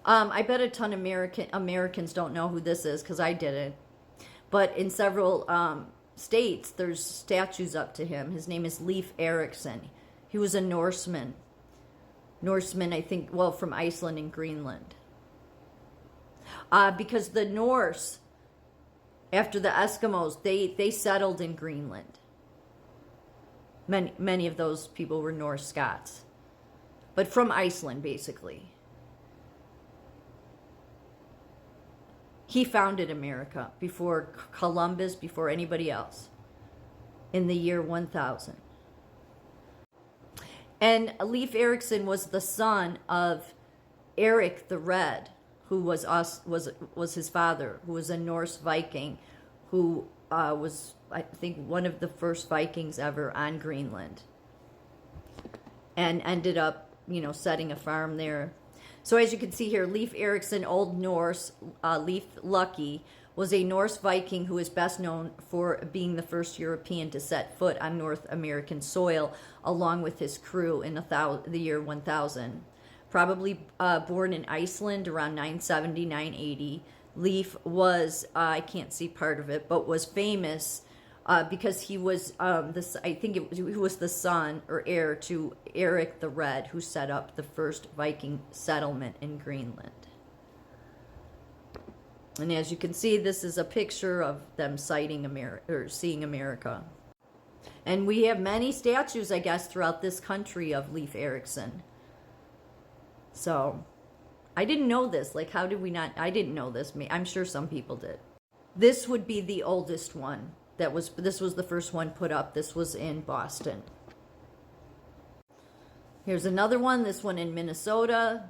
I bet a ton of Americans don't know who this is because I didn't. But in several states, there's statues up to him. His name is Leif Erikson. He was a Norseman. Norseman, I think, well, from Iceland and Greenland. Because the Norse, after the Eskimos, they settled in Greenland. Many of those people were Norse Scots. But from Iceland, basically. He founded America before Columbus, before anybody else, in the year 1000. And Leif Erikson was the son of Eric the Red, who was his father, who was a Norse Viking, who was, I think, one of the first Vikings ever on Greenland, and ended up, setting a farm there. So as you can see here, Leif Erikson, Old Norse, Leif Lucky, was a Norse Viking who is best known for being the first European to set foot on North American soil, along with his crew in the year 1000. Probably born in Iceland around 970, 980. Leif was, I can't see part of it, but was famous because he was he was the son or heir to Eric the Red, who set up the first Viking settlement in Greenland. And as you can see, this is a picture of them sighting America, or seeing America. And we have many statues, I guess, throughout this country of Leif Erikson. So, I didn't know this. Like, how did we not? I didn't know this. I'm sure some people did. This would be the oldest one. This was the first one put up. This was in Boston. Here's another one. This one in Minnesota.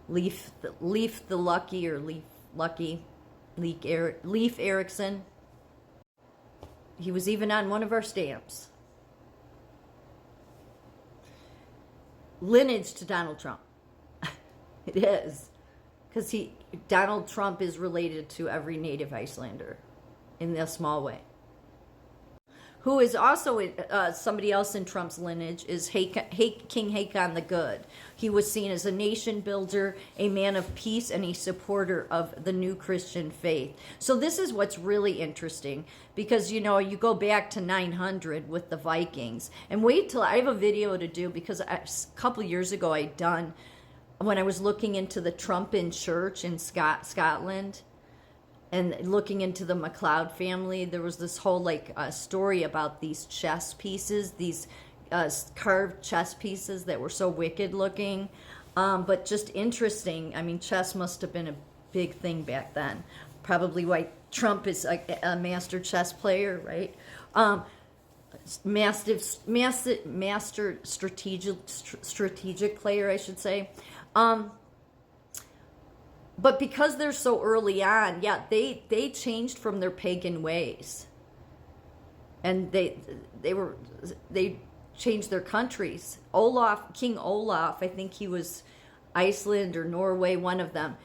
Leif the Lucky, or Leif Lucky, Leif Erikson. He was even on one of our stamps. Lineage to Donald Trump. It is, because Donald Trump is related to every native Icelander in a small way. Who is also somebody else in Trump's lineage is King Haakon the Good. He was seen as a nation builder, a man of peace, and a supporter of the new Christian faith. So this is what's really interesting, because, you go back to 900 with the Vikings. And wait till I have a video to do, because a couple years ago when I was looking into the Trumpin Church in Scotland, and looking into the MacLeod family, there was this whole story about these chess pieces, these carved chess pieces that were so wicked looking, but just interesting. I mean, chess must have been a big thing back then. Probably why Trump is a master chess player, right? Master strategic player, I should say. But because they're so early on, yeah, they changed from their pagan ways, and they changed their countries. King Olaf, I think he was Iceland or Norway, one of them.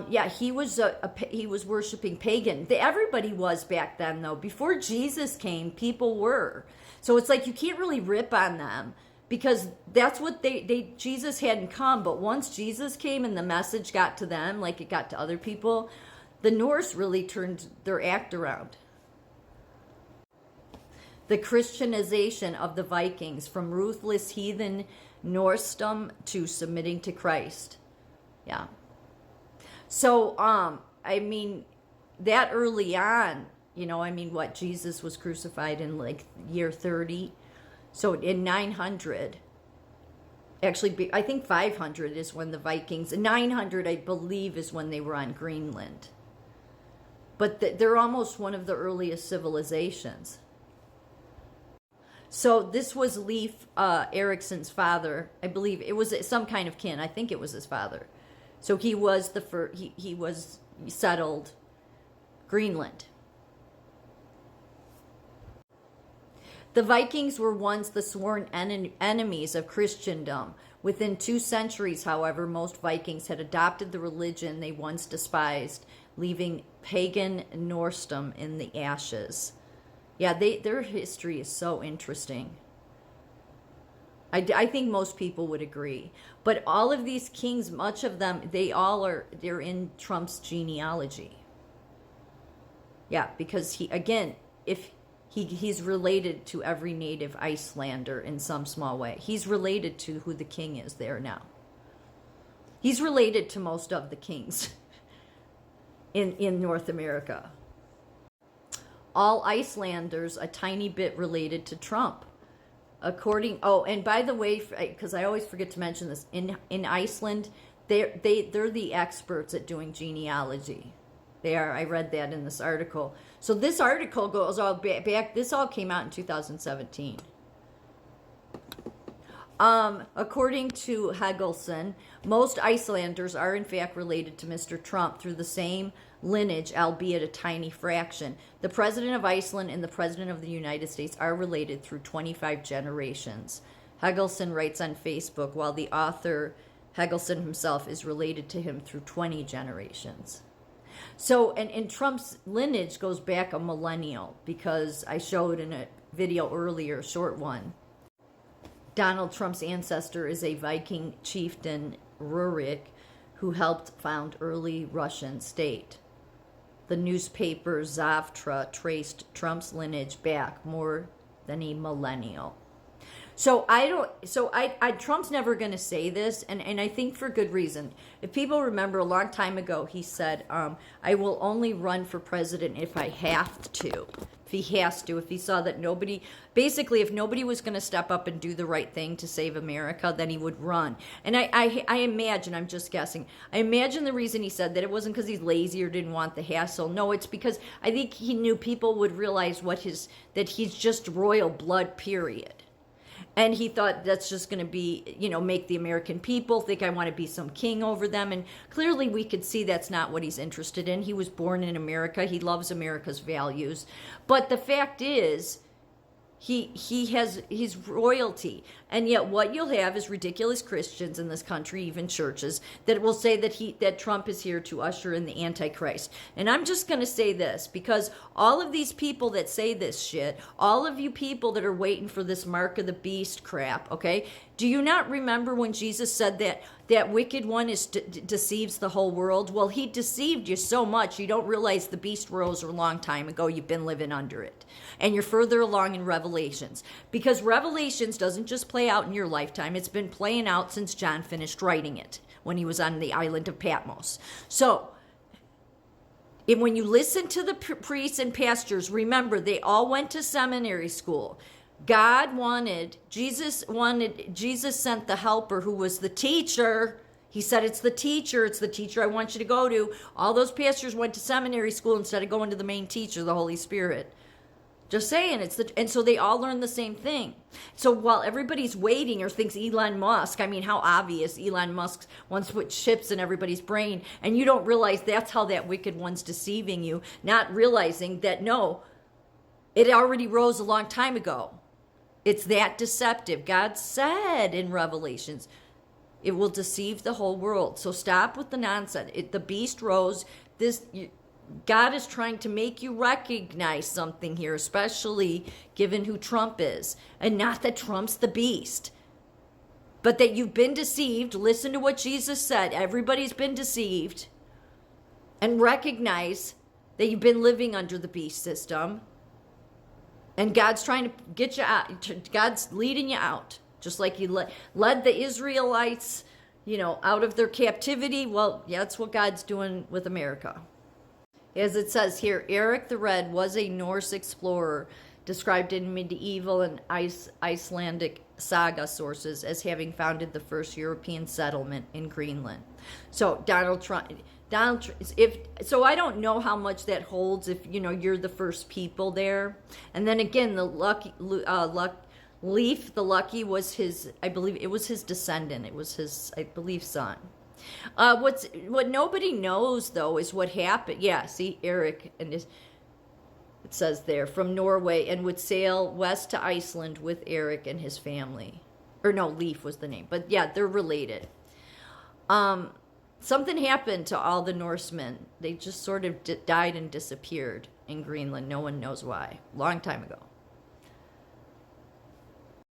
He was worshiping pagan. Everybody was back then, though. Before Jesus came, people were. So it's like you can't really rip on them, because that's what Jesus hadn't come. But once Jesus came and the message got to them, like it got to other people, the Norse really turned their act around. The Christianization of the Vikings, from ruthless heathen Norsedom to submitting to Christ. Yeah. So, I mean, that early on, Jesus was crucified in year 30. So in 900, actually, I think 500 is when the Vikings, 900, I believe, is when they were on Greenland. But they're almost one of the earliest civilizations. So this was Leif Erikson's father. I believe it was some kind of kin. I think it was his father. So he was he was settled Greenland. The Vikings were once the sworn enemies of Christendom. Within 2 centuries, however, most Vikings had adopted the religion they once despised, leaving pagan Norsedom in the ashes. Yeah, their history is so interesting. I think most people would agree. But all of these kings, much of them, they're in Trump's genealogy. Yeah, because he's related to every native Icelander in some small way. He's related to who the king is there now. He's related to most of the kings in North America. All Icelanders a tiny bit related to Trump. And by the way, because I always forget to mention this, in Iceland, they're the experts at doing genealogy. They are. I read that in this article. So this article goes all back. This all came out in 2017. According to Helgason, most Icelanders are in fact related to Mr. Trump through the same lineage, albeit a tiny fraction. The president of Iceland and the president of the United States are related through 25 generations. Helgason writes on Facebook, while the author Helgason himself is related to him through 20 generations. So, and Trump's lineage goes back a millennial, because I showed in a video earlier, short one, Donald Trump's ancestor is a Viking chieftain, Rurik, who helped found early Russian state. The newspaper Zavtra traced Trump's lineage back more than a millennial. So Trump's never going to say this, and I think for good reason. If people remember, a long time ago, he said, I will only run for president if I have to. If he has to, if he saw that if nobody was going to step up and do the right thing to save America, then he would run. And I imagine, I'm just guessing, I imagine the reason he said that it wasn't because he's lazy or didn't want the hassle. No, it's because I think he knew people would realize that he's just royal blood, period. And he thought that's just going to be, make the American people think I want to be some king over them. And clearly we could see that's not what he's interested in. He was born in America. He loves America's values. But the fact is, he's royalty. And yet what you'll have is ridiculous Christians in this country, even churches, that will say that Trump is here to usher in the Antichrist. And I'm just going to say this, because all of these people that say this shit, all of you people that are waiting for this mark of the beast crap, okay? Do you not remember when Jesus said that wicked one deceives the whole world? Well, he deceived you so much you don't realize the beast rose a long time ago. You've been living under it. And you're further along in Revelations. Because Revelations doesn't just play out in your lifetime. It's been playing out since John finished writing it when he was on the island of Patmos. So, when you listen to the priests and pastors, remember they all went to seminary school. Jesus sent the helper who was the teacher. He said, it's the teacher I want you to go to. All those pastors went to seminary school instead of going to the main teacher, the Holy Spirit. Just saying, and so they all learn the same thing. So while everybody's waiting or thinks Elon Musk, I mean, how obvious Elon Musk wants to put chips in everybody's brain, and you don't realize that's how that wicked one's deceiving you, not realizing that, no, it already rose a long time ago. It's that deceptive. God said in Revelations, it will deceive the whole world. So stop with the nonsense. The beast rose. God is trying to make you recognize something here, especially given who Trump is. And not that Trump's the beast, but that you've been deceived. Listen to what Jesus said. Everybody's been deceived. And recognize that you've been living under the beast system. And God's trying to get you out. God's leading you out. Just like he led the Israelites, out of their captivity. Well, yeah, that's what God's doing with America. As it says here, Eric the Red was a Norse explorer described in medieval and Icelandic saga sources as having founded the first European settlement in Greenland. So Donald Trump, so I don't know how much that holds if you're the first people there. And then again, the Leif the Lucky was his, I believe it was his descendant. It was his, I believe, son. What nobody knows though is what happened. Yeah, see, Eric and it says there from Norway and would sail west to Iceland with Eric and his family. Or no, Leif was the name, but yeah, they're related. Something happened to all the Norsemen. They just sort of died and disappeared in Greenland. No one knows why. Long time ago.